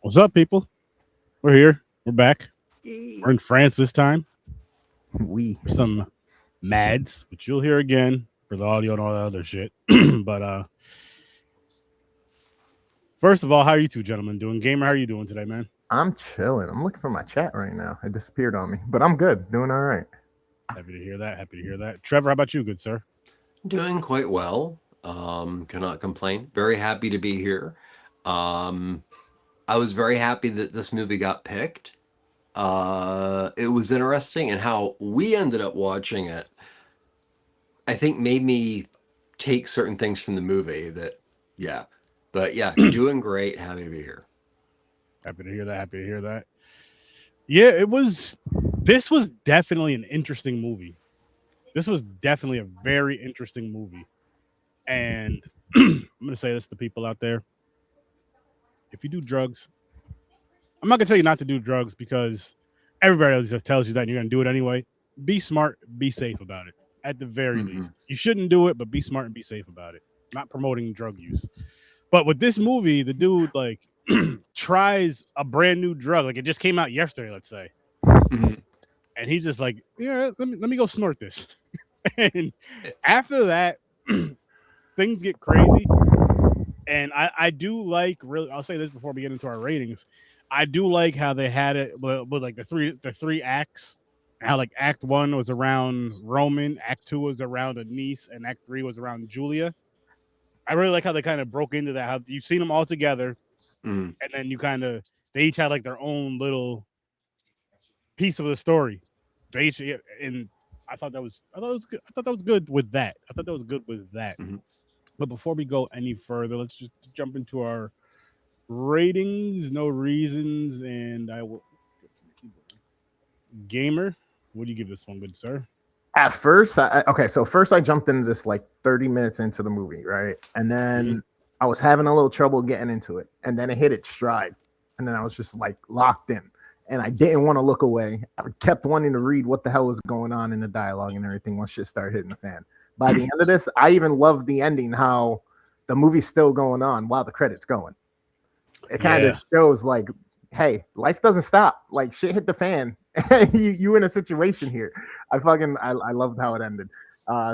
What's up, people? We're here. We're back. We're Yay. in France this time We. for some Mads, which you'll hear again for the audio and all that other shit. but first of all, how are you two gentlemen doing? Gamer, how are you doing today, man? I'm chilling. I'm looking for my chat right now. It disappeared on me, but I'm good. Doing all right. Happy to hear that. Happy to hear that. Trevor, how about you, good sir? Doing quite well. Cannot complain. Very happy to be here. Um, I was very happy that this movie got picked. It was interesting, and how we ended up watching it, I think made me take certain things from the movie that, yeah. But yeah, doing great. Happy to be here. Happy to hear that. Happy to hear that. Yeah, it was. This was definitely an interesting movie. This was definitely a very interesting movie. And I'm going to say this to people out there. If you do drugs, I'm not going to tell you not to do drugs because everybody else just tells you that and you're going to do it anyway. Be smart, be safe about it. At the very least, you shouldn't do it, but be smart and be safe about it. Not promoting drug use. But with this movie, the dude like tries a brand new drug, like it just came out yesterday, let's say, Mhm. and he's just like, yeah, let me go snort this. And after that, things get crazy. And I do like really. I'll say this before we get into our ratings. I do like how they had it with like the three acts. How like Act One was around Roman, Act Two was around Anise, and Act Three was around Julia. I really like how they kind of broke into that. How you've seen them all together, Mm. and then you kind of they each had like their own little piece of the story. They each and I thought it was good. I thought that was good with that. I thought that was good with that. Mhm. But before we go any further, let's just jump into our ratings, no reasons, and I will. Gamer, what do you give this one, good sir? At first, okay, so first I jumped into this like 30 minutes into the movie, right? And Mhm. then I was having a little trouble getting into it. And then it hit its stride. And then I was just like locked in. And I didn't want to look away. I kept wanting to read what the hell was going on in the dialogue and everything once shit started hitting the fan. By the end of this, I even loved the ending, how the movie's still going on while the credits going. It kind of Yeah, shows like, hey, life doesn't stop. Like shit hit the fan. you in a situation here. I loved how it ended.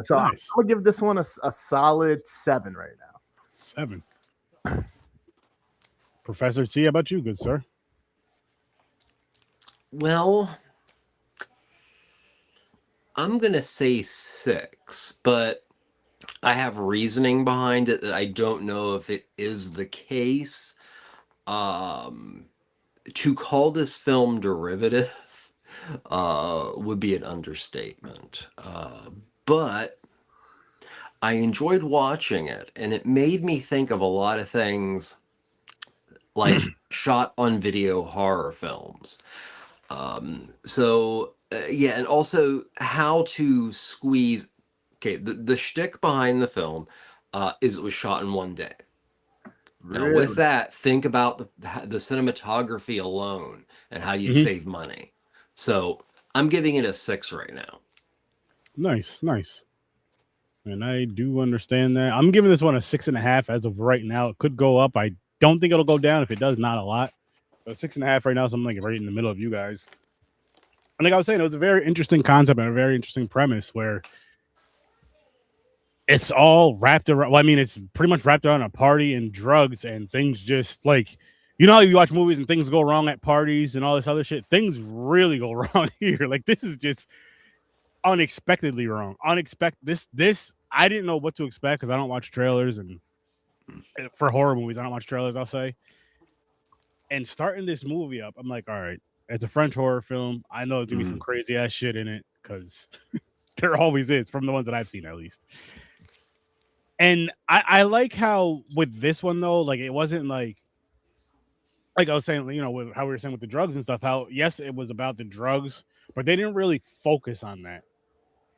So I'm nice. gonna give this one a solid 7 right now. 7. Professor C, how about you, good sir? Well, I'm gonna say 6, but I have reasoning behind it that I don't know if it is the case. Um, to call this film derivative would be an understatement. But I enjoyed watching it, and it made me think of a lot of things like shot on video horror films. Yeah, and also how to squeeze. Okay, the shtick behind the film is it was shot in one day. Now, with Really? that, think about the cinematography alone and how you'd Hmm. save money. So I'm giving it a 6 right now. Nice, nice. And I do understand that. I'm giving this one a 6.5 as of right now. It could go up. I don't think it'll go down. If it does, not a lot. But 6.5 right now, so I'm like right in the middle of you guys. And like I was saying, it was a very interesting concept and a very interesting premise where it's all wrapped around. Well, I mean, it's pretty much wrapped around a party and drugs and things just like you know how you watch movies and things go wrong at parties and all this other shit. Things really go wrong here. Like this is just unexpectedly wrong. This I didn't know what to expect because I don't watch trailers and for horror movies I don't watch trailers. I'll say and starting this movie up, I'm like, all right, it's a French horror film. I know there's gonna be some Mhm. crazy ass shit in it because there always is from the ones that I've seen at least. And I like how with this one though, like it wasn't like I was saying, you know, with how we were saying with the drugs and stuff. How yes, it was about the drugs, but they didn't really focus on that.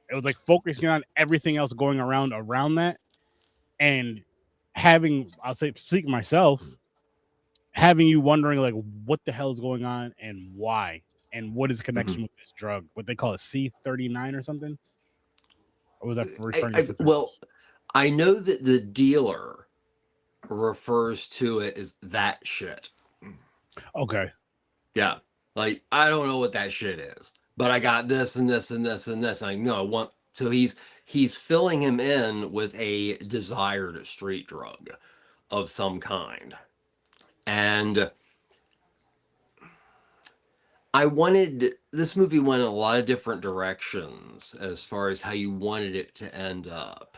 It was like focusing on everything else going around that, and having I'll say speaking myself, having you wondering like what the hell is going on and why, and what is the Mhm. connection with this drug? What they call a C39 or something? Or was that referring to something Well, else? I know that the dealer refers to it as that shit. Okay. Yeah. Like, I don't know what that shit is, but I got this and this and this and this. And I know I want, so he's filling him in with a desired street drug of some kind. And I wanted, this movie went in a lot of different directions as far as how you wanted it to end up.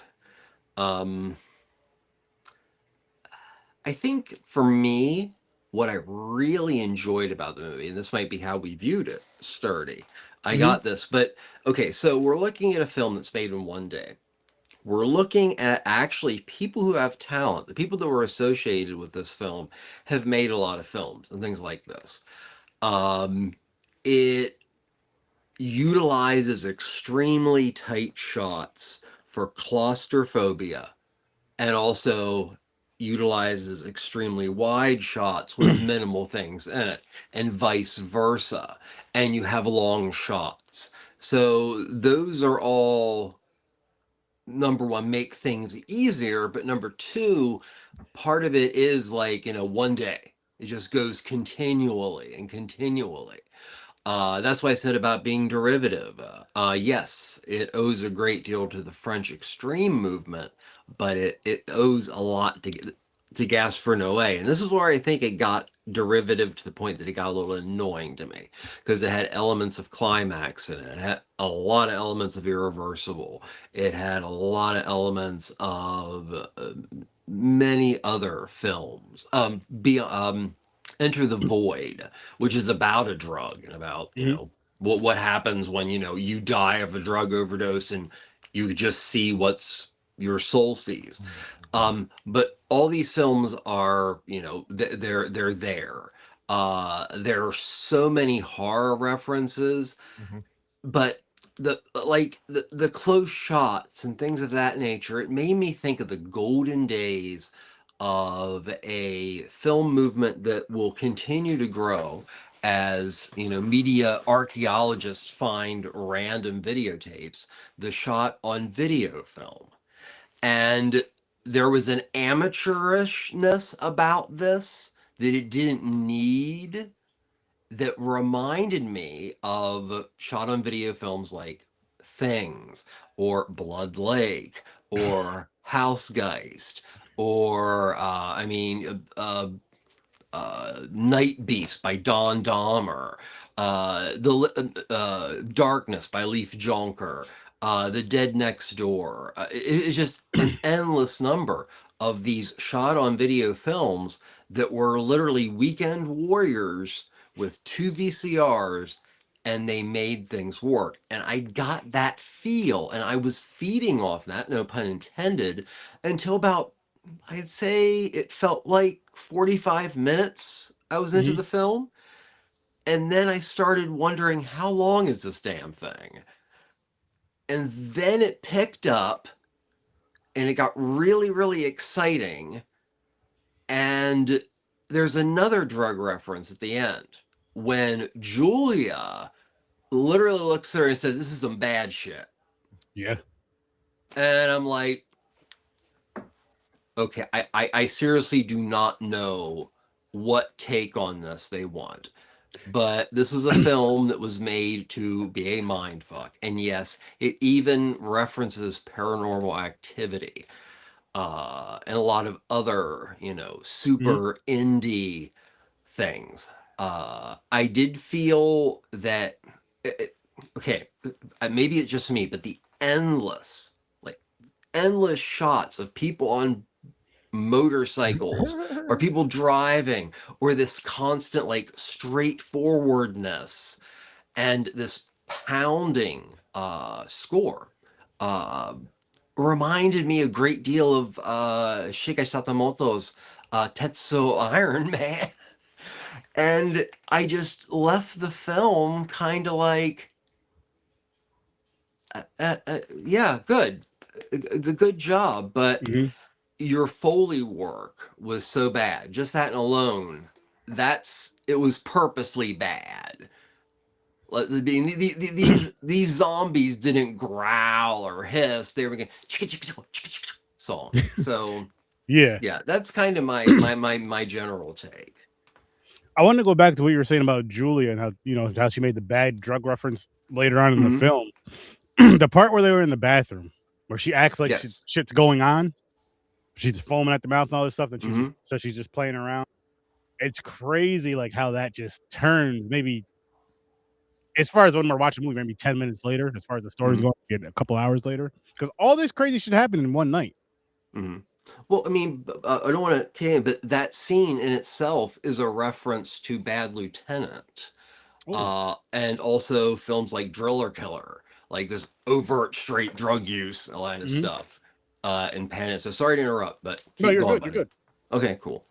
Um, I think for me, what I really enjoyed about the movie, and this might be how we viewed it, Sturdy. I Hmm. got this, but okay, so we're looking at a film that's made in one day. We're looking at actually people who have talent. The people that were associated with this film have made a lot of films and things like this. It utilizes extremely tight shots for claustrophobia and also utilizes extremely wide shots with minimal things in it and vice versa, and you have long shots, so those are all, number one, make things easier, but number two, part of it is like, one day it just goes continually and continually. That's why I said about being derivative. Yes, it owes a great deal to the French extreme movement, but it owes a lot to Gaspar Noé. And this is where I think it got derivative to the point that it got a little annoying to me, because it had elements of climax in it. It had a lot of elements of irreversible. It had a lot of elements of many other films. Enter the Void, which is about a drug and about, Hmm. what happens when, you die of a drug overdose and you just see what's your soul sees. But all these films are, they're there. There are so many horror references, Mhm. but the close shots and things of that nature, it made me think of the golden days of a film movement that will continue to grow as, media archaeologists find random videotapes, the shot on video film. And there was an amateurishness about this that it didn't need, that reminded me of shot on video films like Things or Blood Lake or Housegeist or Night Beast by Don Dahmer, the Darkness by Leif Jonker, The Dead Next Door. It's just an endless number of these shot on video films that were literally weekend warriors with two VCRs, and they made things work. And I got that feel, and I was feeding off that, no pun intended, until about, I'd say it felt like 45 minutes I was into Hmm. the film. And then I started wondering, how long is this damn thing? And then it picked up and it got really, really exciting. And there's another drug reference at the end when Julia literally looks at her and says, "This is some bad shit." Yeah. And I'm like, okay, I seriously do not know what take on this they want. But this was a film that was made to be a mindfuck. And yes, it even references paranormal activity and a lot of other, Hmm. super indie things. I did feel that, okay, maybe it's just me, but the like endless shots of people on motorcycles or people driving, or this constant like straightforwardness and this pounding score uh reminded me a great deal of Shigeru Sakamoto's Tetsuo Iron Man. And I just left the film kind of like, yeah, good job, but Hmm. your Foley work was so bad. Just that alone, it was purposely bad. These zombies didn't growl or hiss; they were going song. So Yeah. yeah, that's kind of my general take. I want to go back to what you were saying about Julia and how she made the bad drug reference later on in the Mhm. film. The part where they were in the bathroom, where she acts like Yes. shit's going on, she's foaming at the mouth and all this stuff, and she just Mhm. says she's just playing around. It's crazy, like how that just turns. Maybe as far as when we're watching a movie, maybe 10 minutes later, as far as the story's Mhm. going, get a couple hours later, because all this crazy shit happened in one night. Mhm. Well, I mean, I don't want to, but that scene in itself is a reference to Bad Lieutenant, Oh, and also films like Driller Killer, like this overt straight drug use, a lot of hmm stuff, in Panic. So sorry to interrupt, but no, keep you're going, good. You're buddy. good. Okay, cool.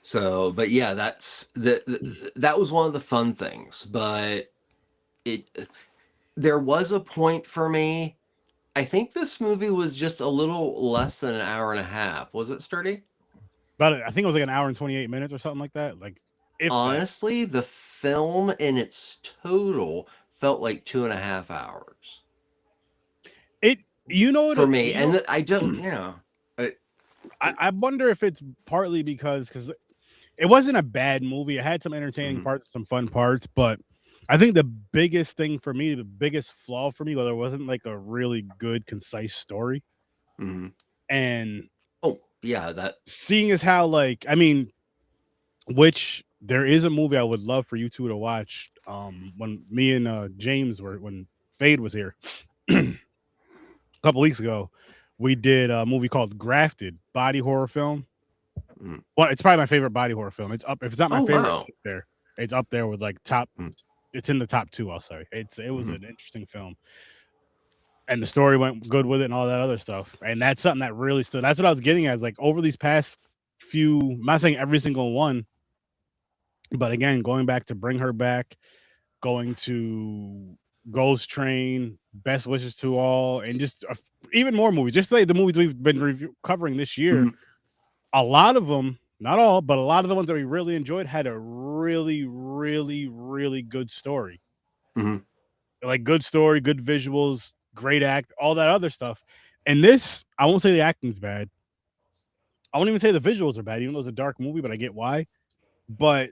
So, but yeah, that was one of the fun things. But it there was a point for me. I think this movie was just a little less than an hour and a half. Was it, Sturdy? I think it was like an hour and 28 minutes or something like that. Like, if that. Honestly, the film in its total felt like 2.5 hours It, you know what? for me, You know, and I don't. Yeah, I- I wonder if it's partly because it wasn't a bad movie. It had some entertaining mhm, parts, some fun parts, but I think the biggest thing for me, the biggest flaw for me, well, there wasn't like a really good, concise story. mhm. And Oh yeah, that. seeing as how, like, I mean, which there is a movie I would love for you two to watch. When me and James were when Fade was here a couple weeks ago, we did a movie called Grafted, body horror film. Mm. Well, it's probably my favorite body horror film. It's up if it's not my Oh favorite, it's wow. up there. It's up there with like top. Mm, It's in the top two. I'll say it was mhm, an interesting film, and the story went good with it and all that other stuff. And that's something that really stood. That's what I was getting at. Is like over these past few. I'm not saying every single one, but again, going back to Bring Her Back, going to Ghost Train, Best Wishes to All, and just even more movies. Just like the movies we've been covering this year, mhm, a lot of them, not all, but a lot of the ones that we really enjoyed had a really, really, really good story. mhm. Like good story, good visuals, great act, all that other stuff. And this, I won't say the acting's bad. I won't even say the visuals are bad, even though it's a dark movie, but I get why. But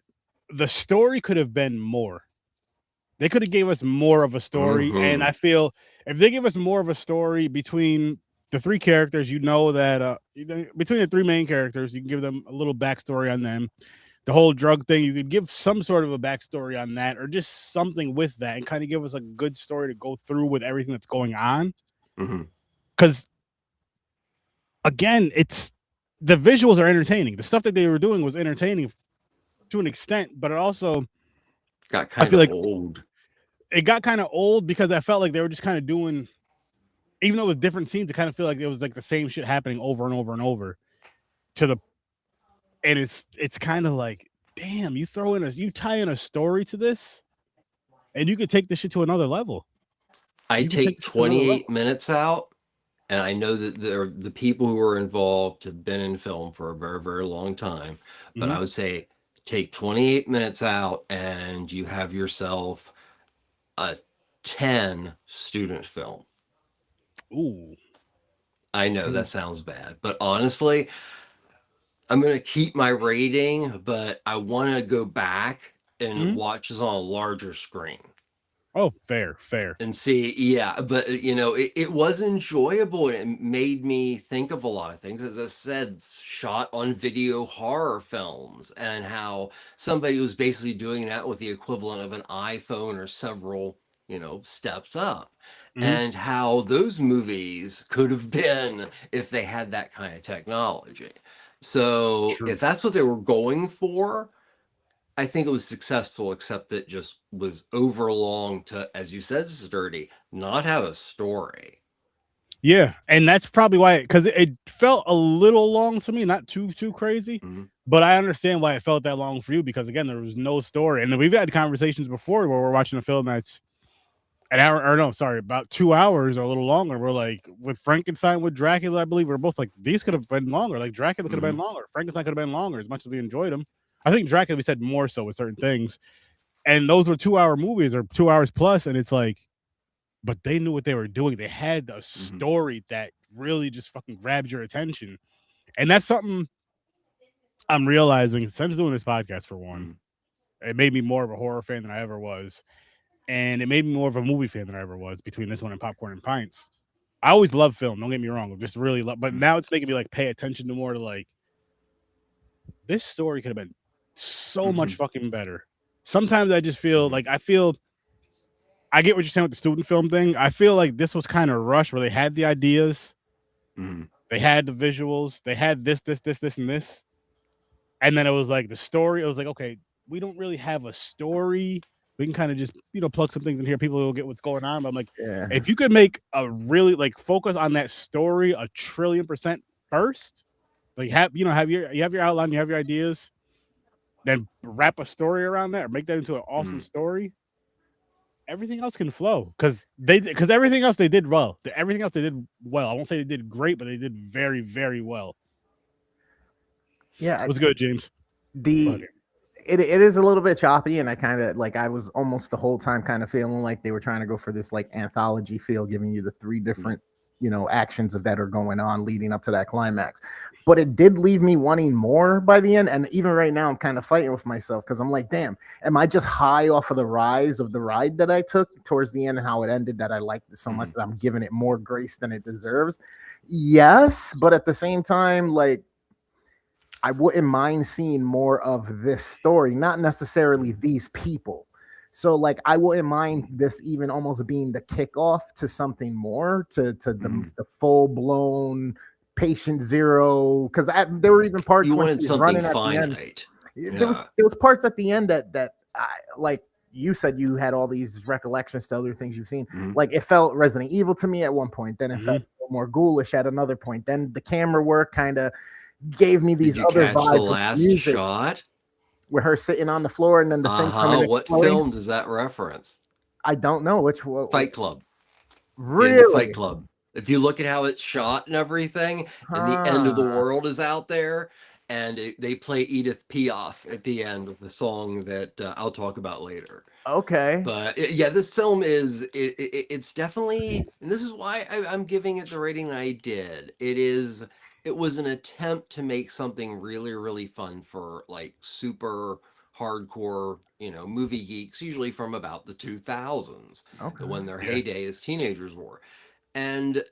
the story could have been more. They could have gave us more of a story, and I Mhm. feel if they give us more of a story between the three characters, that between the three main characters, you can give them a little backstory on them. The whole drug thing, you could give some sort of a backstory on that, or just something with that, and kind of give us a good story to go through with everything that's going on. Mhm. Because again, it's the visuals are entertaining. The stuff that they were doing was entertaining to an extent, but it also Got I kind feel of like old. it got kind of old because I felt like they were just kind of doing, even though it was different scenes, it kind of feel like it was like the same shit happening over and over and over to the, and it's kind of like, damn, you tie in a story to this, and you could take this shit to another level. I You could take take this shit to another 28 level. minutes out, and I know that the people who are involved have been in film for a very, very long time. But Mhm. I would say take 28 minutes out, and you have yourself a 10 student film. Ooh, I know 10. that sounds bad, but honestly, I'm going to keep my rating, but I want to go back and Mhm. watch this on a larger screen. Oh, fair, fair. And see, yeah, but it was enjoyable and it made me think of a lot of things. As I said, shot on video horror films, and how somebody was basically doing that with the equivalent of an iPhone or several, steps up. Mhm. And how those movies could have been if they had that kind of technology. So True. if that's what they were going for, I think it was successful, except that just was overlong to, as you said, Sturdy, not have a story. Yeah, and that's probably why, because it felt a little long to me, not too crazy, Mhm. but I understand why it felt that long for you because again, there was no story, and we've had conversations before where we're watching a film that's an hour, or no, sorry, about 2 hours or a little longer. We're like with Frankenstein, with Dracula, I believe we're both like these could have been longer. Like Dracula could have been Mhm. longer, Frankenstein could have been longer. As much as we enjoyed them, I think Dracula we said more so with certain things, and those were 2 hour movies or 2 hours plus, and it's like, but they knew what they were doing. They had a Mhm. story that really just fucking grabs your attention. And that's something I'm realizing since doing this podcast for one. Mhm. It made me more of a horror fan than I ever was, and it made me more of a movie fan than I ever was between this one and Popcorn and Pints. I always loved film. Don't get me wrong. I just really love, but now it's making me like pay attention to more to like this story could have been so much fucking better. Sometimes I just feel like I get what you're saying with the student film thing. I feel like this was kind of rushed where they had the ideas, they had the visuals, they had this, and this. And then it was like the story. It was like, okay, we don't really have a story. We can kind of just, plug some things in here. People will get what's going on. But I'm like, if you could make a really like focus on that story 1,000,000,000% first, like have your outline, you have your ideas, then wrap a story around that or make that into an awesome story. Everything else can flow because everything else they did well. Everything else they did well. I won't say they did great, but they did very, very well. Yeah, it was good, James. It is a little bit choppy, and I kind of like I was almost the whole time kind of feeling like they were trying to go for this like anthology feel, giving you the three different actions that are going on leading up to that climax. But it did leave me wanting more by the end, and even right now I'm kind of fighting with myself because I'm like, damn, am I just high off of the rise of the ride that I took towards the end and how it ended that I liked it so much that I'm giving it more grace than it deserves? Yes, but at the same time, like, I wouldn't mind seeing more of this story, not necessarily these people. So like I wouldn't mind this even almost being the kickoff to something more, to the full-blown patient zero. Because there were even parts You when wanted she's something running at finite. the end. There was parts at the end that I like. You said you had all these recollections to other things you've seen. Like it felt Resident Evil to me at one point. Then it felt more ghoulish at another point. Then the camera work kind of gave me these other vibes. The last shot with her sitting on the floor and then the thing coming. What film does that reference? I don't know which one. Fight Club. Really? The Fight Club. If you look at how it's shot and everything, and the end of the world is out there, and they play Edith Piaf at the end of the song that I'll talk about later. Okay. But this film is it's definitely, and this is why I'm giving it the rating I did. It was an attempt to make something really, really fun for like super hardcore, movie geeks, usually from about the 2000s, when their heyday as teenagers were. And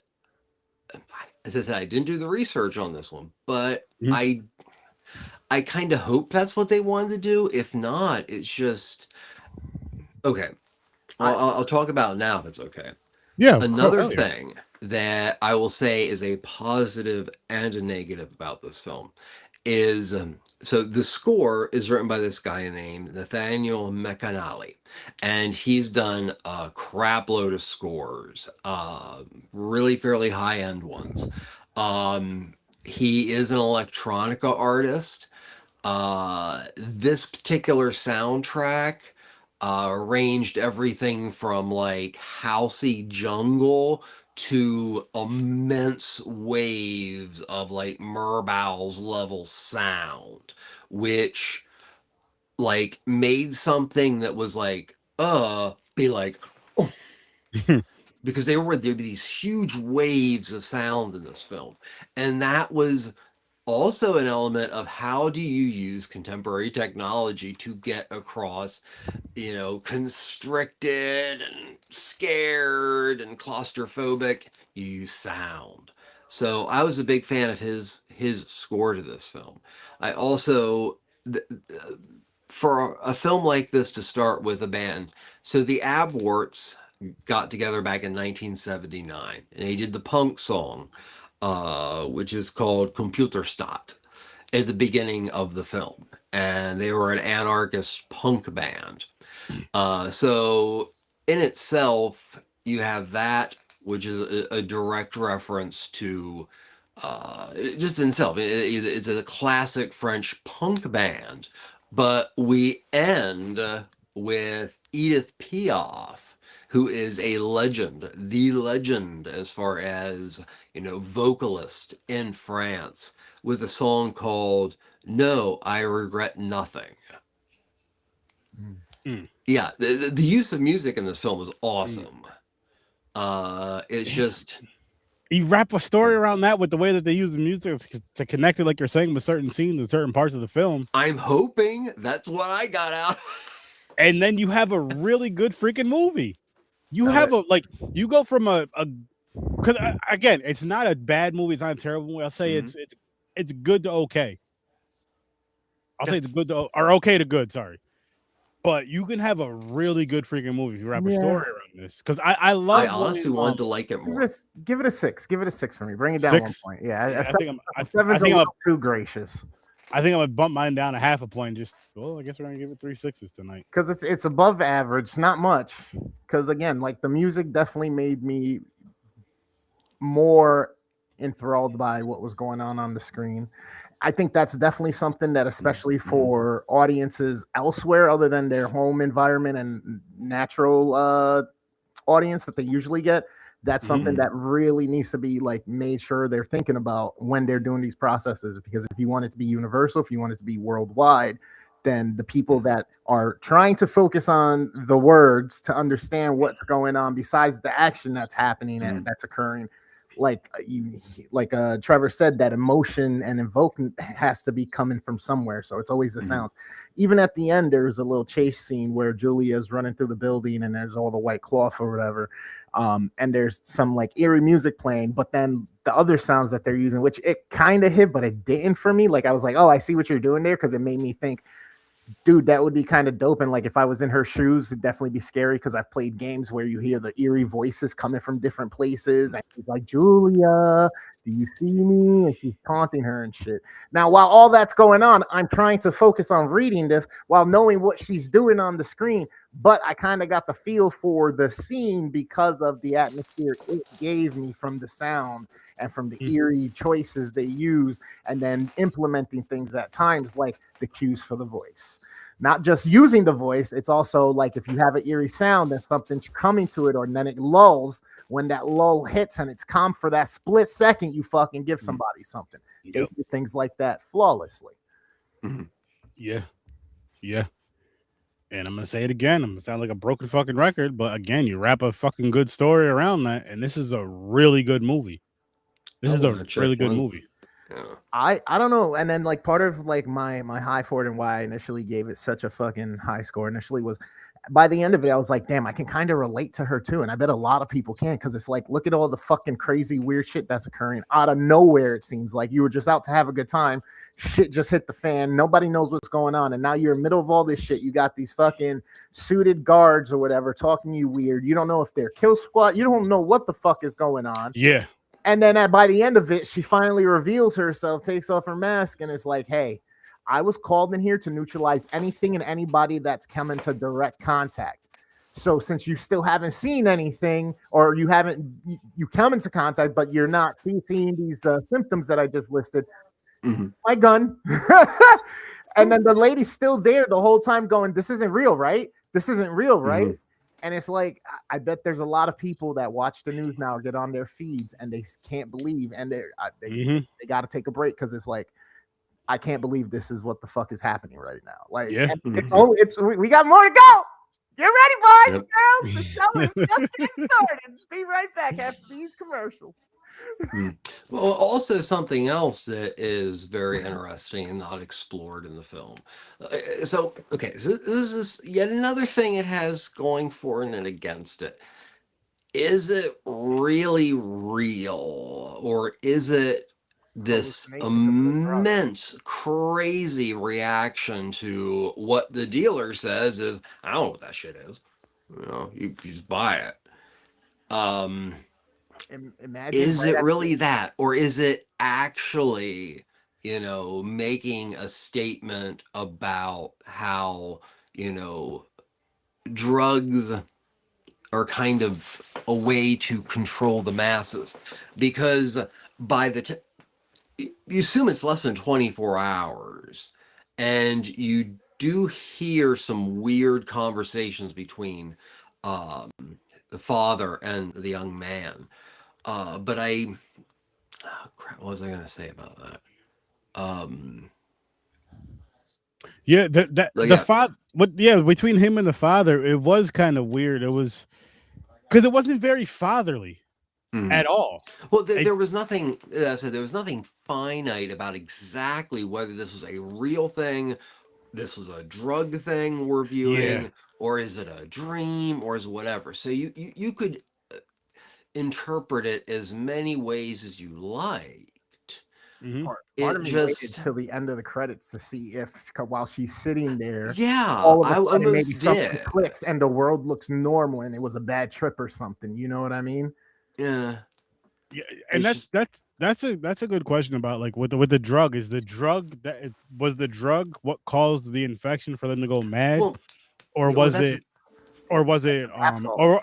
as I said, I didn't do the research on this one, but I kind of hope that's what they wanted to do. If not, it's just okay. I'll talk about it now if it's okay. Yeah. Another thing that I will say is a positive and a negative about this film is so the score is written by this guy named Nathaniel McAnally, and he's done a crap load of scores, really fairly high-end ones. He is an electronica artist. This particular soundtrack ranged everything from like housey jungle to immense waves of like Merbau's level sound, which like made something that was like be like oh. Because there were these huge waves of sound in this film, and that was also an element of how do you use contemporary technology to get across constricted and scared and claustrophobic. You use sound. So I was a big fan of his score to this film. I also for a film like this to start with a band, so the Abwarts got together back in 1979 and they did the punk song which is called Computerstadt at the beginning of the film, and they were an anarchist punk band. So in itself, you have that, which is a direct reference to just in itself. It's a classic French punk band, but we end with Edith Piaf, who is a legend, the legend as far as vocalist in France, with a song called "No, I Regret Nothing." Yeah, the use of music in this film is awesome. It's just You wrap a story around that with the way that they use the music to connect it, like you're saying, with certain scenes and certain parts of the film. I'm hoping that's what I got out. And then you have a really good freaking movie. You have you go from because again, it's not a bad movie, it's not a terrible movie. I'll say it's good to okay. I'll say it's good to or okay to good. Sorry, but you can have a really good freaking movie if you wrap a story around this. Because I love. I honestly wanted to like it more. Give it a 6. Give it a 6 for me. Bring it down 1 point. Yeah, I think I'm a little too gracious. I think I'm gonna bump mine down a half a point. Just I guess we're gonna give it 3 6s tonight because it's above average, not much. Because again, like the music definitely made me more enthralled by what was going on the screen. I think that's definitely something that, especially for audiences elsewhere other than their home environment and natural audience that they usually get, that's something that really needs to be like made sure they're thinking about when they're doing these processes. Because if you want it to be universal, if you want it to be worldwide, then the people that are trying to focus on the words to understand what's going on besides the action that's happening and that's occurring, like Trevor said, that emotion and invoking has to be coming from somewhere. So it's always the sounds. Even at the end, there's a little chase scene where Julia's running through the building and there's all the white cloth or whatever. And there's some like eerie music playing, but then the other sounds that they're using, which it kind of hit, but it didn't for me. Like I was like, oh, I see what you're doing there, because it made me think, dude, that would be kind of dope. And like if I was in her shoes, it'd definitely be scary, because I've played games where you hear the eerie voices coming from different places. And she's like, Julia, do you see me? And she's taunting her and shit. Now, while all that's going on, I'm trying to focus on reading this while knowing what she's doing on the screen. But I kind of got the feel for the scene because of the atmosphere it gave me from the sound and from the eerie choices they use, and then implementing things at times like the cues for the voice. Not just using the voice, it's also like if you have an eerie sound, there's something coming to it, or then it lulls. When that lull hits and it's calm for that split second, you fucking give somebody something. They do things like that flawlessly. Yeah. And I'm gonna say it again. I'm gonna sound like a broken fucking record, but again, you wrap a fucking good story around that, and this is a really good movie. This is a really good movie. Yeah. I don't know. And then like part of like my high for it and why I initially gave it such a fucking high score initially was, by the end of it, I was like, damn, I can kind of relate to her too. And I bet a lot of people can, because it's like, look at all the fucking crazy weird shit that's occurring out of nowhere. It seems like you were just out to have a good time. Shit just hit the fan. Nobody knows what's going on. And now you're in the middle of all this shit. You got these fucking suited guards or whatever talking to you weird. You don't know if they're kill squad. You don't know what the fuck is going on. Yeah. And then by the end of it, she finally reveals herself, takes off her mask, and is like, hey, I was called in here to neutralize anything and anybody that's come into direct contact. So since you still haven't seen anything, or you come into contact, but you're not seeing these symptoms that I just listed, my gun. And then the lady's still there the whole time going, this isn't real, right? This isn't real, right? And it's like, I bet there's a lot of people that watch the news now, get on their feeds, and they can't believe, and they got to take a break, because it's like, I can't believe this is what the fuck is happening right now. Like, we got more to go. Get ready, boys, girls. The show is just getting started. Be right back after these commercials. Well, also something else that is very interesting and not explored in the film. So this is yet another thing it has going for it and against it. Is it really real, or is it this immense, crazy reaction to what the dealer says is, I don't know what that shit is. You know, you just buy it. Is it really that, or is it actually, making a statement about how, drugs are kind of a way to control the masses? Because by the you assume it's less than 24 hours, and you do hear some weird conversations between the father and the young man. But crap, what was I going to say about that? Between him and the father, it was kind of weird. It was because it wasn't very fatherly. at all. Well, there was nothing. So there was nothing finite about exactly whether this was a real thing, this was a drug thing we're Yeah. viewing, or is it a dream, or is it whatever. So you could interpret it as many ways as you liked. Mhm. Part It of me waited just, till the end of the credits to see if, while she's sitting there, yeah, all of a I sudden maybe almost something did. clicks and the world looks normal and it was a bad trip or something. You know what I mean? Yeah, Yeah, and it's that's a good question about like with the drug. Is the drug was the drug what caused the infection for them to go mad, well, or well, was that's it or was it or Absolutely.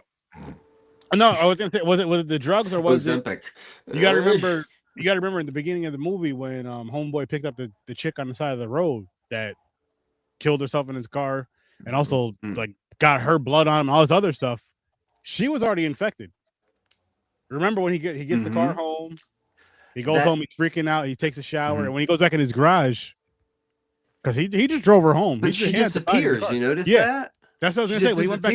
no? I was gonna say was it the drugs or was it? Ozempic. You got to remember. You got to remember in the beginning of the movie when Homeboy picked up the chick on the side of the road that killed herself in his car and also like got her blood on him, all this other stuff. She was already infected. Remember when he gets the car home, he goes home, he's freaking out, he takes a shower, and when he goes back in his garage, because he just drove her home. But she disappears. You notice that? That's what I was gonna say. When he went back,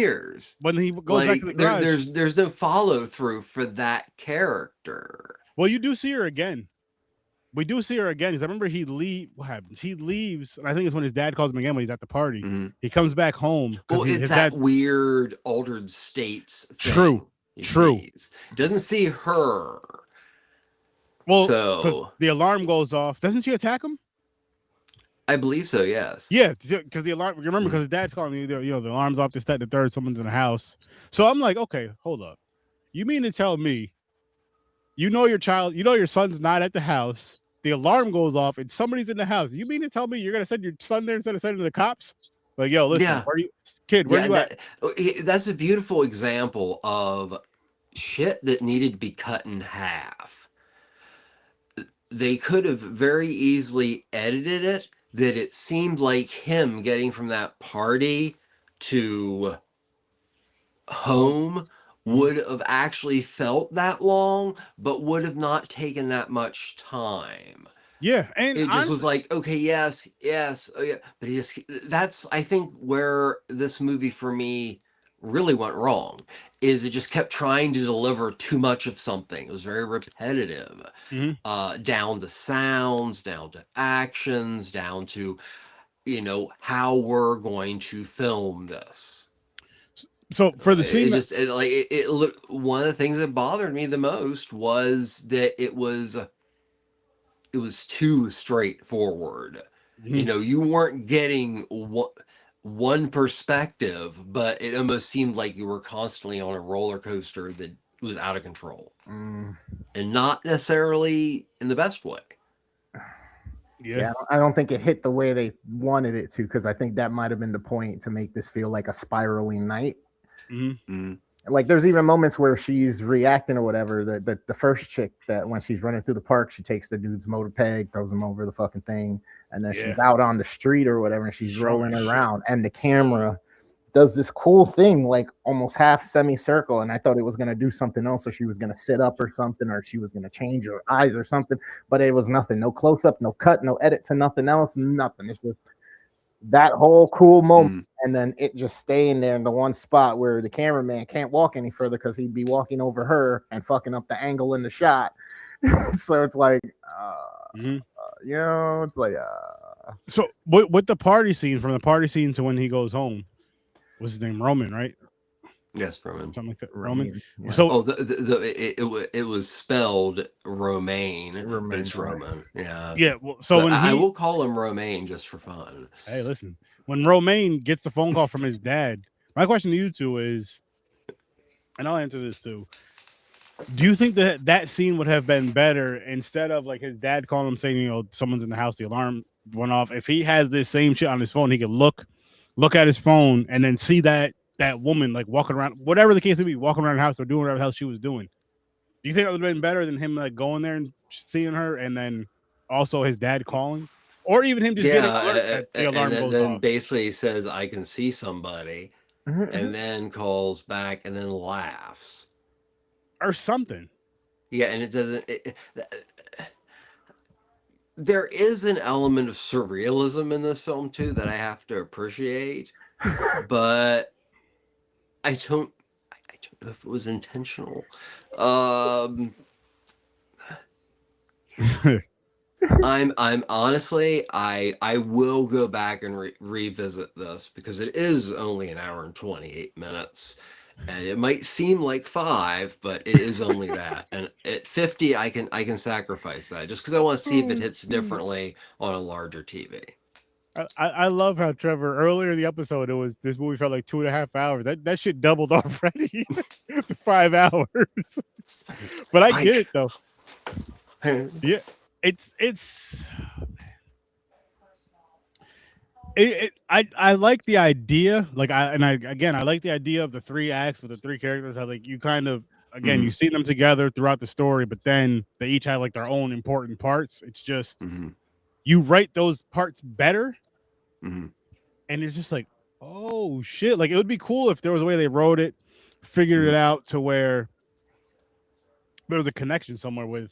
when he goes back to the garage, there's no follow through for that character. Well, you do see her again. We do see her again because I remember what happens? He leaves, and I think it's when his dad calls him again when he's at the party. He comes back home. Well, it's that weird altered states thing. True. Doesn't see her. Well, so the alarm goes off. Doesn't she attack him? I believe so. Yes. Yeah, because the alarm. You remember because his dad's calling you. You know, the alarm's off. This, that, the third. Someone's in the house. So I'm like, okay, hold up. You mean to tell me, you know your son's not at the house. The alarm goes off and somebody's in the house. You mean to tell me you're gonna send your son there instead of sending the cops? Like, yo, listen, where you at? That's a beautiful example of shit that needed to be cut in half. They could have very easily edited it that it seemed like him getting from that party to home would have actually felt that long, but would have not taken that much time. Yeah, and it just was like, okay, yes, oh yeah, but that's I think where this movie for me really went wrong is it just kept trying to deliver too much of something. It was very repetitive, down to sounds, down to actions, down to how we're going to film this. So for the scene, one of the things that bothered me the most was that it was too straightforward. You weren't getting one perspective, but it almost seemed like you were constantly on a roller coaster that was out of control, and not necessarily in the best way. Yeah, I don't think it hit the way they wanted it to, because I think that might have been the point to make this feel like a spiraling night. Like there's even moments where she's reacting or whatever. The first chick that when she's running through the park, she takes the dude's motor peg, throws him over the fucking thing, and then she's out on the street or whatever, and she's rolling around, and the camera does this cool thing, like almost half semicircle, and I thought it was gonna do something else, or she was gonna sit up or something, or she was gonna change her eyes or something, but it was nothing. No close up, no cut, no edit to nothing else, nothing. It's just that whole cool moment, and then it just staying there in the one spot where the cameraman can't walk any further because he'd be walking over her and fucking up the angle in the shot. So it's like, it's like, so with the party scene, from the party scene to when he goes home, what's his name? Roman, right? Yes, Roman. Something like that. Roman. Yeah. So it was spelled Romaine, but it's Roman. Yeah. Yeah. Well, so when I will call him Romaine just for fun. Hey, listen. When Romaine gets the phone call from his dad, my question to you two is, and I'll answer this too. Do you think that scene would have been better instead of like his dad calling him saying, someone's in the house, the alarm went off? If he has this same shit on his phone, he could look at his phone and then see that woman like walking around, whatever the case may be, walking around the house or doing whatever the hell she was doing. Do you think that would have been better than him like going there and seeing her and then also his dad calling? Or even him just getting alert the alarm goes then off. Basically says, I can see somebody, and then calls back and then laughs. Or something. Yeah, and it doesn't... there is an element of surrealism in this film, too, that I have to appreciate. But I don't know if it was intentional. Um, I'm honestly, I will go back and revisit this because it is only an hour and 28 minutes, and it might seem like 5, but it is only that. And at 50, I can sacrifice that just because I want to see if it hits differently on a larger TV. I love how Trevor earlier in the episode this movie felt like 2.5 hours. That shit doubled already to 5 hours. But I get it though. Yeah, I like the idea. Like I like the idea of the 3 acts with the 3 characters. How like you kind of again you see them together throughout the story, but then they each have like their own important parts. It's just you write those parts better. And it's just like, oh shit! Like it would be cool if there was a way they wrote it, figured it out to where there was a connection somewhere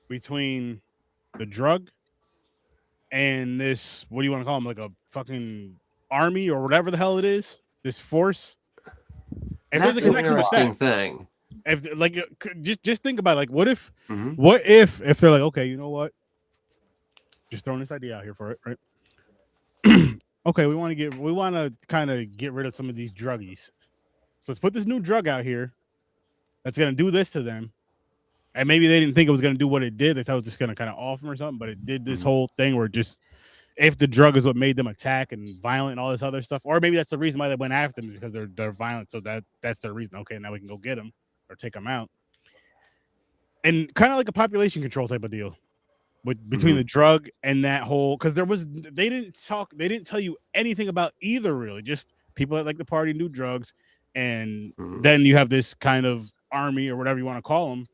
between the drug and this. What do you want to call them? Like a fucking army or whatever the hell it is. This force. If that's an interesting thing. If like just think about it, like what if they're like, okay, you know what? Just throwing this idea out here for it, right? Okay, we want to kind of get rid of some of these druggies. So let's put this new drug out here that's going to do this to them. And maybe they didn't think it was going to do what it did. They thought it was just going to kind of off them or something, but it did this whole thing where just if the drug is what made them attack and violent and all this other stuff, or maybe that's the reason why they went after them because they're violent. So that's their reason. Okay, now we can go get them or take them out. And kind of like a population control type of deal. Between the drug and that whole, because they didn't tell you anything about either really, just people that like the party do drugs, and then you have this kind of army or whatever you want to call them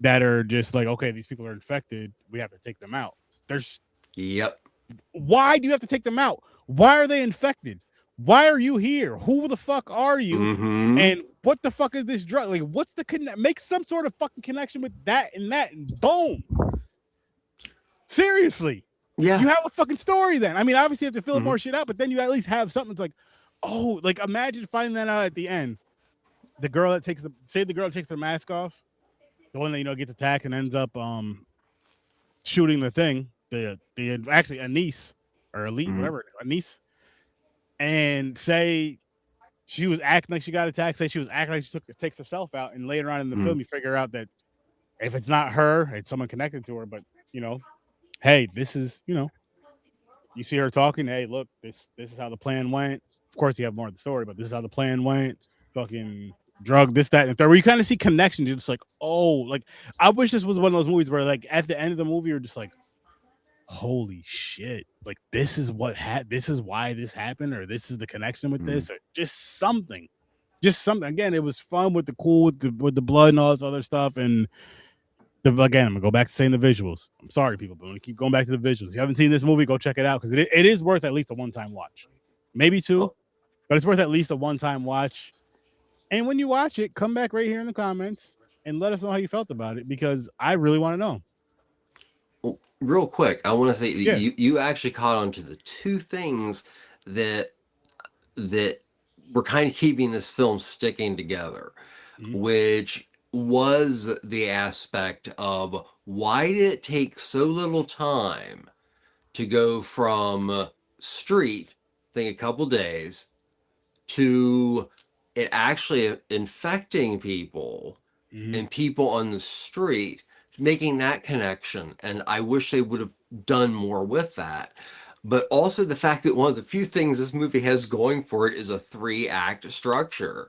that are just like, okay, these people are infected, we have to take them out. Why do you have to take them out? Why are they infected? Why are you here? Who the fuck are you? And what the fuck is this drug? Like, what's the make some sort of fucking connection with that and boom. Seriously. Yeah. You have a fucking story then. I mean, obviously you have to fill more shit out, but then you at least have something that's like, oh, like imagine finding that out at the end. The girl that takes their mask off, the one that gets attacked and ends up shooting the thing, actually Anise or Elite, whatever, Anise, and say she was acting like she got attacked, say she was acting like she takes herself out, and later on in the film you figure out that if it's not her, it's someone connected to her, but hey, this is, you see her talking. Hey, look, this is how the plan went. Of course, you have more of the story, but this is how the plan went. Fucking drug, this, that, and the third. Where you kind of see connections. You're just like, oh, like I wish this was one of those movies where, like, at the end of the movie, you're just like, holy shit! Like this is this is why this happened, or this is the connection with this, or just something. Again, it was fun with the blood and all this other stuff, and. Again, I'm gonna go back to saying the visuals. I'm sorry, people, but I'm gonna keep going back to the visuals. If you haven't seen this movie, go check it out because it is worth at least a one-time watch, maybe 2, but it's worth at least a one-time watch. And when you watch it, come back right here in the comments and let us know how you felt about it because I really want to know. Well, real quick, I want to say you actually caught on to the 2 things that were kind of keeping this film sticking together, which was the aspect of why did it take so little time to go from street, I think a couple days, to it actually infecting people and people on the street, making that connection. And I wish they would have done more with that. But also the fact that one of the few things this movie has going for it is a 3-act structure.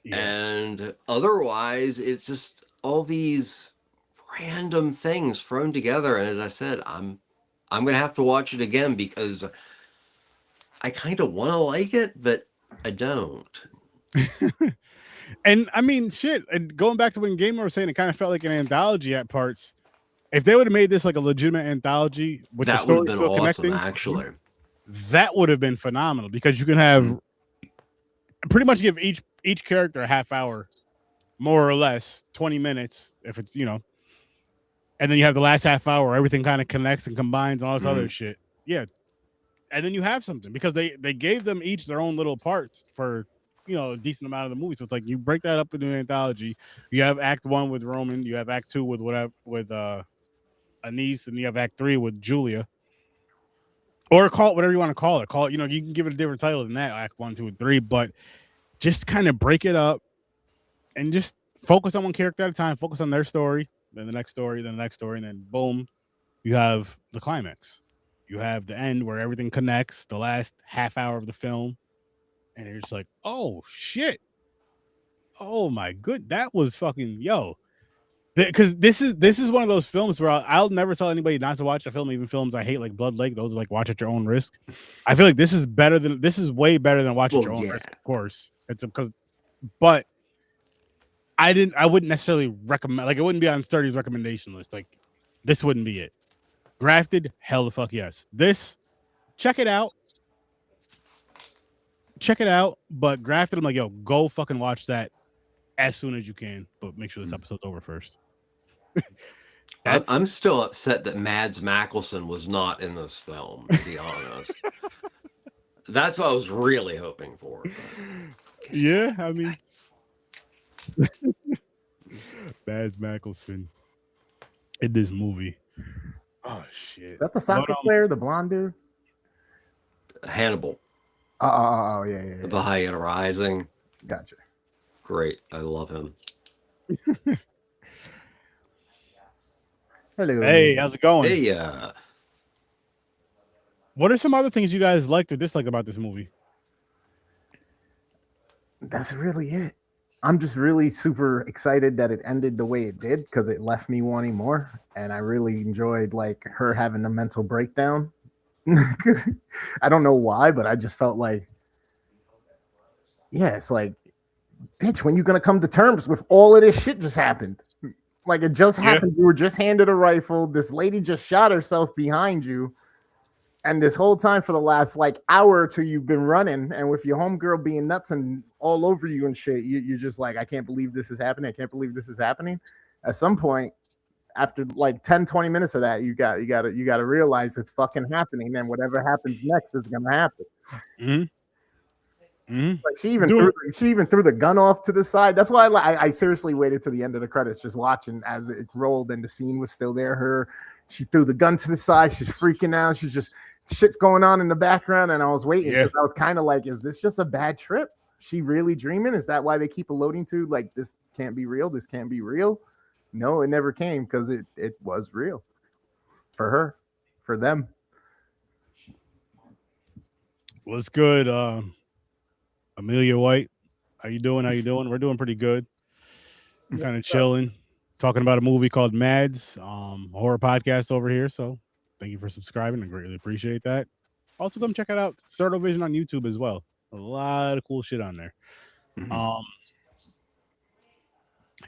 Yeah. And otherwise, it's just all these random things thrown together. And as I said, I'm gonna have to watch it again because I kind of want to like it, but I don't. And I mean, shit. And going back to when Gamer was saying, it kind of felt like an anthology at parts. If they would have made this like a legitimate anthology with the story still connecting, actually, that would have been phenomenal because you can have pretty much give each character a half hour, more or less 20 minutes if it's and then you have the last half hour where everything kind of connects and combines and all this other shit. Yeah. And then you have something because they gave them each their own little parts for a decent amount of the movie. So it's like you break that up into an anthology. You have Act 1 with Roman, you have Act 2 with whatever with Anise, and you have Act 3 with Julia. Or call it whatever you want to call it. Call it, you can give it a different title than that, Act 1, 2, and 3, but just kind of break it up and just focus on one character at a time, focus on their story, then the next story, then the next story, and then boom, you have the climax. You have the end where everything connects, the last half hour of the film, and you're just like, oh shit. Oh my good. That was fucking because this is one of those films where I'll never tell anybody not to watch a film, even films I hate like Blood Lake. Those are like watch at your own risk. I feel like this is way better than watch at your own risk. Of course, but I wouldn't necessarily recommend. Like, it wouldn't be on Sturdy's recommendation list. Like, this wouldn't be it. Grafted, hell the fuck yes. This, check it out. But Grafted, I'm like, yo, go fucking watch that as soon as you can. But make sure this episode's over first. I'm still upset that Mads Mikkelsen was not in this film, to be honest. That's what I was really hoping for. Yeah, I mean, Mads Mikkelsen in this movie. Oh shit! Is that the soccer player, the blonde dude? Hannibal. Oh, yeah. The High Rising. Gotcha. Great, I love him. Hello. Hey, how's it going? Hey, what are some other things you guys liked or disliked about this movie? That's really it. I'm just really super excited that it ended the way it did because it left me wanting more, and I really enjoyed like her having a mental breakdown. I don't know why, but I just felt like, yeah, it's like, bitch, when you gonna come to terms with all of this shit just happened? Like, it just happened. You were just handed a rifle. This lady just shot herself behind you. And this whole time for the last like hour or two, you've been running, and with your homegirl being nuts and all over you and shit, you're just like, I can't believe this is happening. I can't believe this is happening. At some point, after like 10, 20 minutes of that, you gotta realize it's fucking happening. And whatever happens next is gonna happen. Mm-hmm. Mm-hmm. Like she even threw the gun off to the side. That's why I seriously waited to the end of the credits, just watching as it rolled and the scene was still there. She threw the gun to the side. She's freaking out. She's just shit's going on in the background, and I was waiting because I was kind of like, is this just a bad trip? She really dreaming? Is that why they keep alluding to like this can't be real? This can't be real? No, it never came because it was real for her, for them. What's good, Amelia White? How you doing? We're doing pretty good. I'm kind of chilling, talking about a movie called Mads, a horror podcast over here. So thank you for subscribing. I greatly appreciate that. Also, come check it out, Certo Vision on YouTube as well. A lot of cool shit on there. Mm-hmm.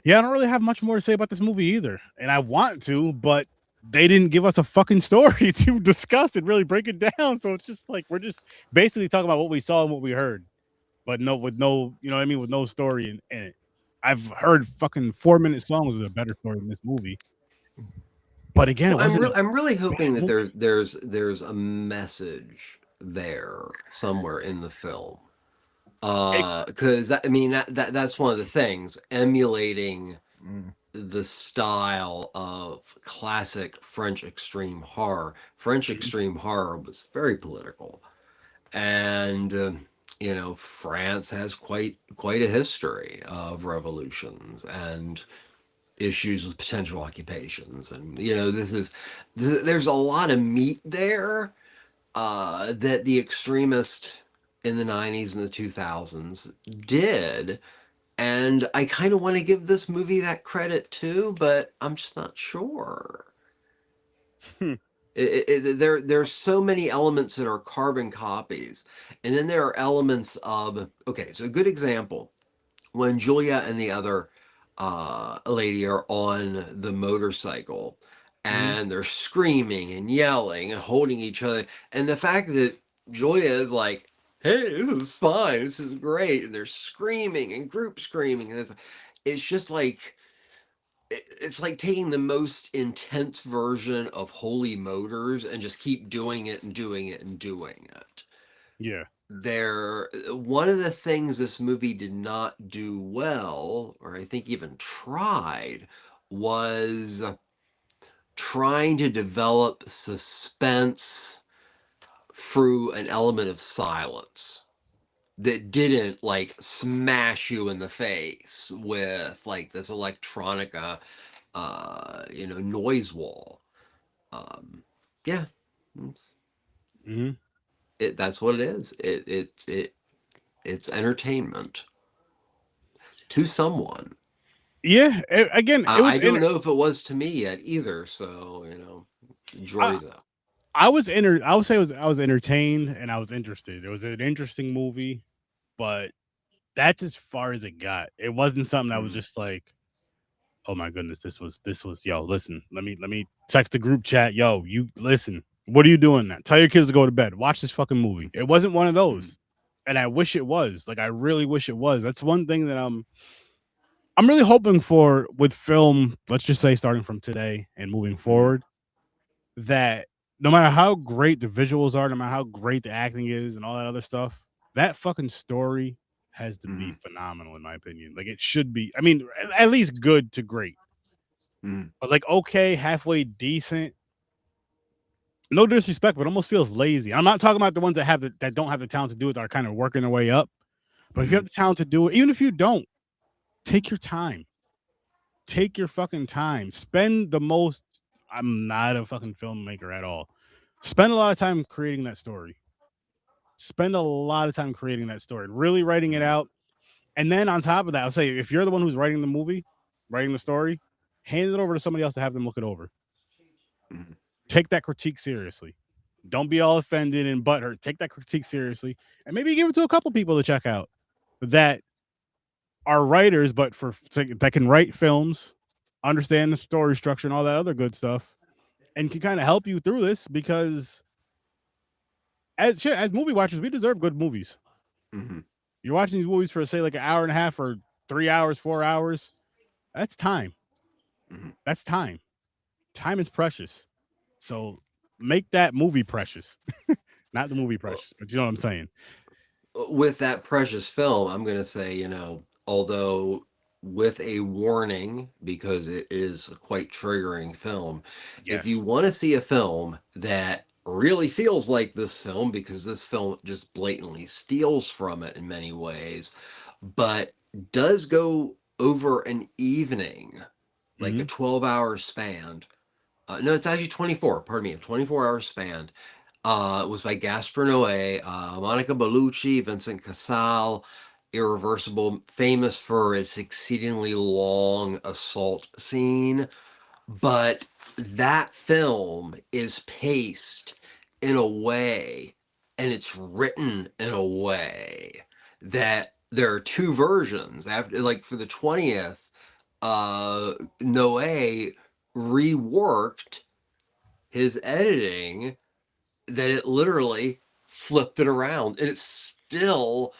Yeah, I don't really have much more to say about this movie either, and I want to, but they didn't give us a fucking story to discuss and really break it down. So it's just like we're just basically talking about what we saw and what we heard, but with no, you know what I mean, with no story in it. I've heard fucking 4-minute songs with a better story than this movie. But again, I'm really hoping that there's a message there somewhere in the film. Because that's one of the things, emulating the style of classic French extreme horror. French extreme horror was very political, and France has quite a history of revolutions and issues with potential occupations, and there's a lot of meat there that the extremists in the 90s and the 2000s did, and I kind of want to give this movie that credit too, but I'm just not sure. There's so many elements that are carbon copies, and then there are elements of, okay, so a good example, when Julia and the other lady are on the motorcycle, and they're screaming and yelling and holding each other, and the fact that Julia is like, hey, this is fine, this is great, and they're screaming and group screaming, and it's just like, it's like taking the most intense version of Holy Motors and just keep doing it and doing it and doing it. Yeah. One of the things this movie did not do well, or I think even tried, was trying to develop suspense through an element of silence that didn't like smash you in the face with like this electronica noise wall. Yeah, Hmm. that's what it is. It's entertainment to someone. Yeah. Again, it was. I don't know if it was to me yet either. So jury's out. I was I would say I was entertained and I was interested. It was an interesting movie, but that's as far as it got. It wasn't something that was just like, oh my goodness, this was yo, listen, let me text the group chat, yo, you listen. What are you doing now? Tell your kids to go to bed. Watch this fucking movie. It wasn't one of those. And I wish it was. Like I really wish it was. That's one thing that I'm really hoping for with film, let's just say starting from today and moving forward, that no matter how great the visuals are, no matter how great the acting is and all that other stuff, that fucking story has to be phenomenal in my opinion. Like it should be. I mean, at least good to great. But like okay, halfway decent. No disrespect, but it almost feels lazy. I'm not talking about the ones that that don't have the talent to do it that are kind of working their way up. But if you have the talent to do it, even if you don't, take your time. Take your fucking time. Spend the most. I'm not a fucking filmmaker at all. Spend a lot of time creating that story. Spend a lot of time creating that story, really writing it out. And then on top of that, I'll say if you're the one who's writing the movie, writing the story, hand it over to somebody else to have them look it over. Take that critique seriously. Don't be all offended and butthurt. Take that critique seriously, and maybe give it to a couple people to check out that are writers, but that can write films, understand the story structure and all that other good stuff, and can kind of help you through this because as movie watchers, we deserve good movies. You're watching these movies for say like an hour and a half or 3 hours, 4 hours. That's time. That's time. Time is precious. So make that movie precious. Not the movie precious, but you know what I'm saying. With that precious film, I'm going to say, although with a warning, because it is a quite triggering film, if you Yes. want to see a film that really feels like this film, because this film just blatantly steals from it in many ways, but does go over an evening, like a 12-hour span. No, it's actually 24, pardon me, a 24-hour span. It was by Gaspar Noé, Monica Bellucci, Vincent Cassel, Irreversible, famous for its exceedingly long assault scene. But that film is paced in a way and it's written in a way that there are two versions. After, like, for the 20th, Noé reworked his editing that it literally flipped it around, and it still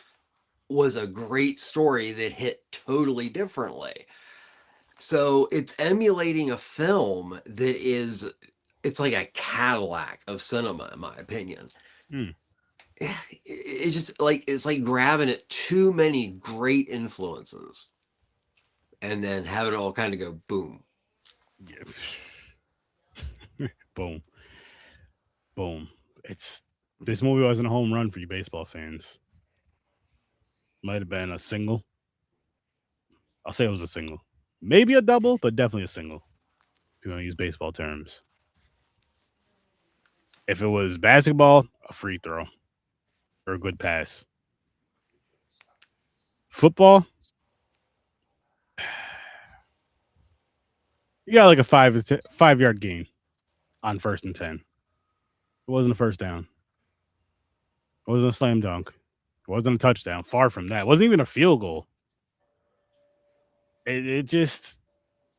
was a great story that hit totally differently. So it's emulating a film that is, it's like a Cadillac of cinema in my opinion. It's just like, it's like grabbing at too many great influences and then having it all kind of go boom. Yeah. Boom. Boom. This movie wasn't a home run for you baseball fans. Might have been a single. I'll say it was a single. Maybe a double, but definitely a single. If you want to use baseball terms. If it was basketball, a free throw or a good pass. Football, you got like a 5 yard gain on 1st and 10. It wasn't a first down. It wasn't a slam dunk. It wasn't a touchdown. Far from that. It wasn't even a field goal. It just,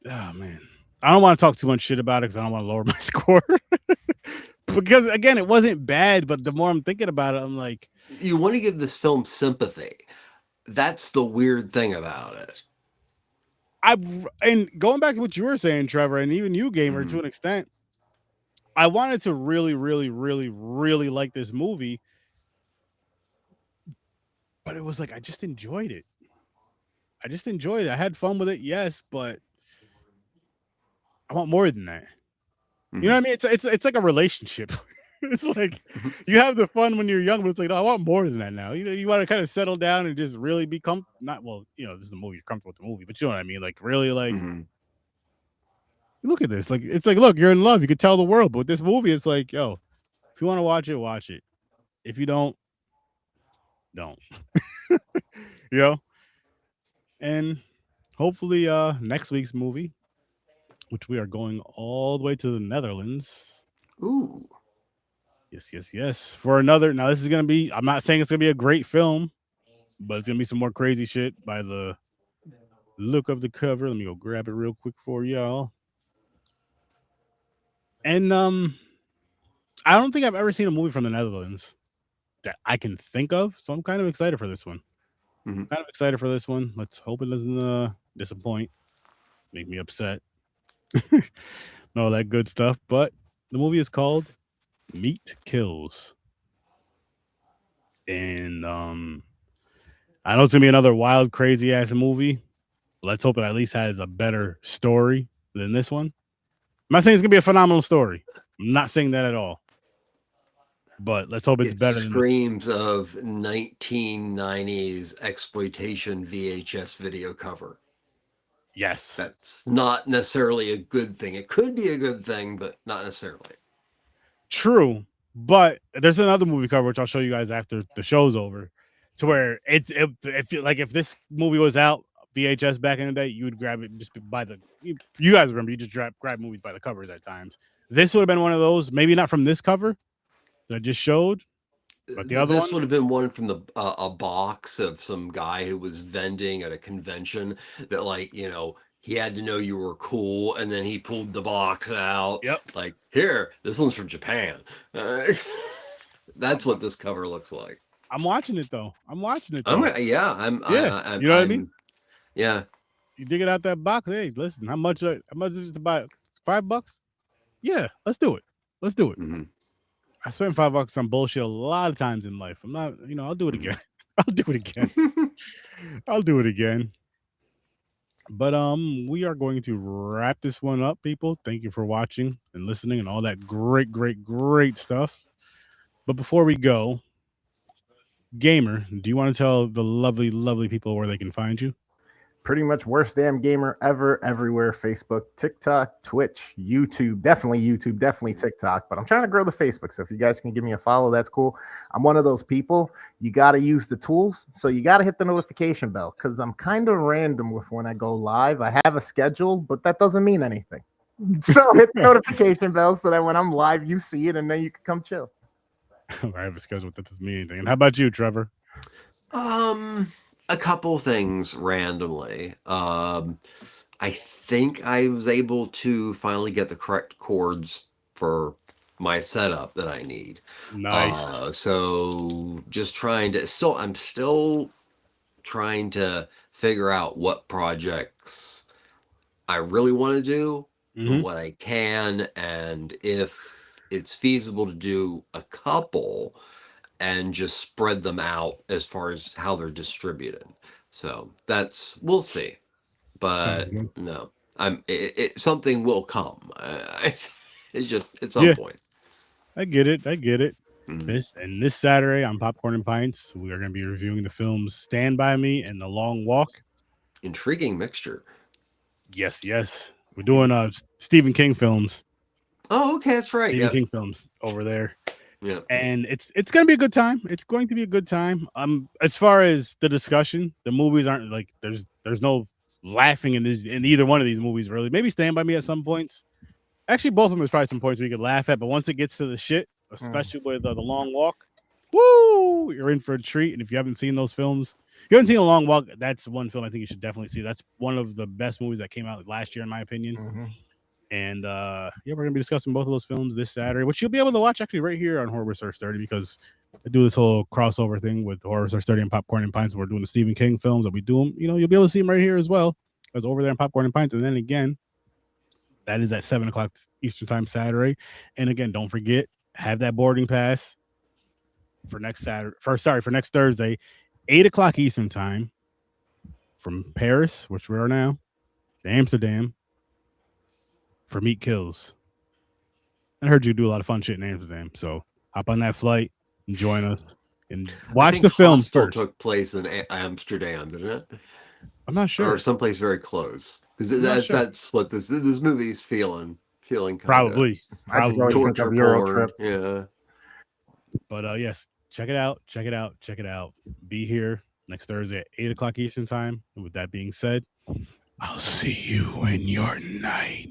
oh man. I don't want to talk too much shit about it because I don't want to lower my score. Because again, it wasn't bad, but the more I'm thinking about it, I'm like, You want to give this film sympathy. That's the weird thing about it. And going back to what you were saying, Trevor, and even you, Gamer, to an extent, I wanted to really, really, really, really like this movie but it was like I just enjoyed it. I just enjoyed it. I had fun with it, yes, but I want more than that. You know what I mean? It's like a relationship. It's like you have the fun when you're young, but it's like, no, I want more than that now. You know, you want to kind of settle down and just really be not well, you know, this is the movie, you're comfortable with the movie, but you know what I mean? Like really like look at this. Like it's like, look, you're in love. You could tell the world. But with this movie, it's like, yo, if you want to watch it, watch it. If you don't. You know? And hopefully next week's movie, which we are going all the way to the Netherlands. Ooh. Yes. For another. Now, this is going to be, I'm not saying it's going to be a great film, but it's going to be some more crazy shit by the look of the cover. Let me go grab it real quick for y'all. And I don't think I've ever seen a movie from the Netherlands that I can think of. So I'm kind of excited for this one. Let's hope it doesn't disappoint, make me upset. And all that good stuff. But the movie is called Meat Kills. And I know it's gonna be another wild, crazy ass movie. Let's hope it at least has a better story than this one. I'm not saying it's gonna be a phenomenal story. I'm not saying that at all. But let's hope it's better. Screams of 1990s exploitation VHS video cover. Yes. That's not necessarily a good thing. It could be a good thing, but not necessarily. True. But there's another movie cover, which I'll show you guys after the show's over, to where if this movie was out VHS back in the day, you would grab it just by the. You guys remember, you just grab movies by the covers at times. This would have been one of those, maybe not from this cover that I just showed, but the other this would have been one from the a box of some guy who was vending at a convention that, like, you know, he had to know you were cool, and then he pulled the box out. Yep. Like, here, this one's from Japan. That's what this cover looks like. I'm watching it though. You know what I mean? Yeah. You dig it out that box. Hey, listen, how much is it to buy? $5? Yeah, let's do it. Mm-hmm. I spent $5 on bullshit a lot of times in life. I'm not, I'll do it again. I'll do it again. But we are going to wrap this one up, people. Thank you for watching and listening and all that great stuff. But before we go, Gamer, do you want to tell the lovely people where they can find you? Pretty much worst damn gamer ever, everywhere. Facebook, TikTok, Twitch, YouTube, definitely TikTok, but I'm trying to grow the Facebook. So if you guys can give me a follow, that's cool. I'm one of those people, you got to use the tools. So you got to hit the notification bell, because I'm kind of random with when I go live. I have a schedule, but that doesn't mean anything. So hit the notification bell so that when I'm live, you see it and then you can come chill. I have a schedule, that doesn't mean anything. And how about you, Trevor? A couple things randomly. I think I was able to finally get the correct chords for my setup that I need. Nice. So just I'm still trying to figure out what projects I really want to do, what I can, and if it's feasible to do a couple and just spread them out as far as how they're distributed. So we'll see. But no, something will come. It's just at some point. I get it. This Saturday on Popcorn and Pints, we are going to be reviewing the films Stand By Me and The Long Walk. Intriguing mixture. Yes. We're doing Stephen King films. Oh, okay, that's right. Stephen King films over there. Yeah, and it's going to be a good time. As far as the discussion, the movies aren't like there's no laughing in either one of these movies really. Maybe Stand By Me at some points. Actually, both of them, there's probably some points where you could laugh at, but once it gets to the shit, especially with The Long Walk, woo, you're in for a treat. And if you haven't seen those films, if you haven't seen The Long Walk, that's one film I think you should definitely see. That's one of the best movies that came out last year, in my opinion. And we're gonna be discussing both of those films this Saturday, which you'll be able to watch actually right here on Horror with Sir 30, because I do this whole crossover thing with Horror with Sir 30 and Popcorn and Pints. We're doing the Stephen King films, that we do them. You'll be able to see them right here as well as over there in Popcorn and Pints. And then again, that is at 7:00 Eastern Time Saturday. And again, don't forget, have that boarding pass for next Thursday, 8 o'clock Eastern time from Paris, which we are now, to Amsterdam for Meet Kills. I heard you do a lot of fun shit in Amsterdam, so hop on that flight and join us and watch the film Hostel first. took place in Amsterdam, didn't it? I'm not sure. Or someplace very close. Because I'm not that's sure. that's what this movie's feeling kind Probably. I just Probably. always think torture of Euro porn. Trip. Yeah. But yes, check it out. Check it out. Check it out. Be here next Thursday at 8 o'clock Eastern time. And with that being said, I'll see you in your night.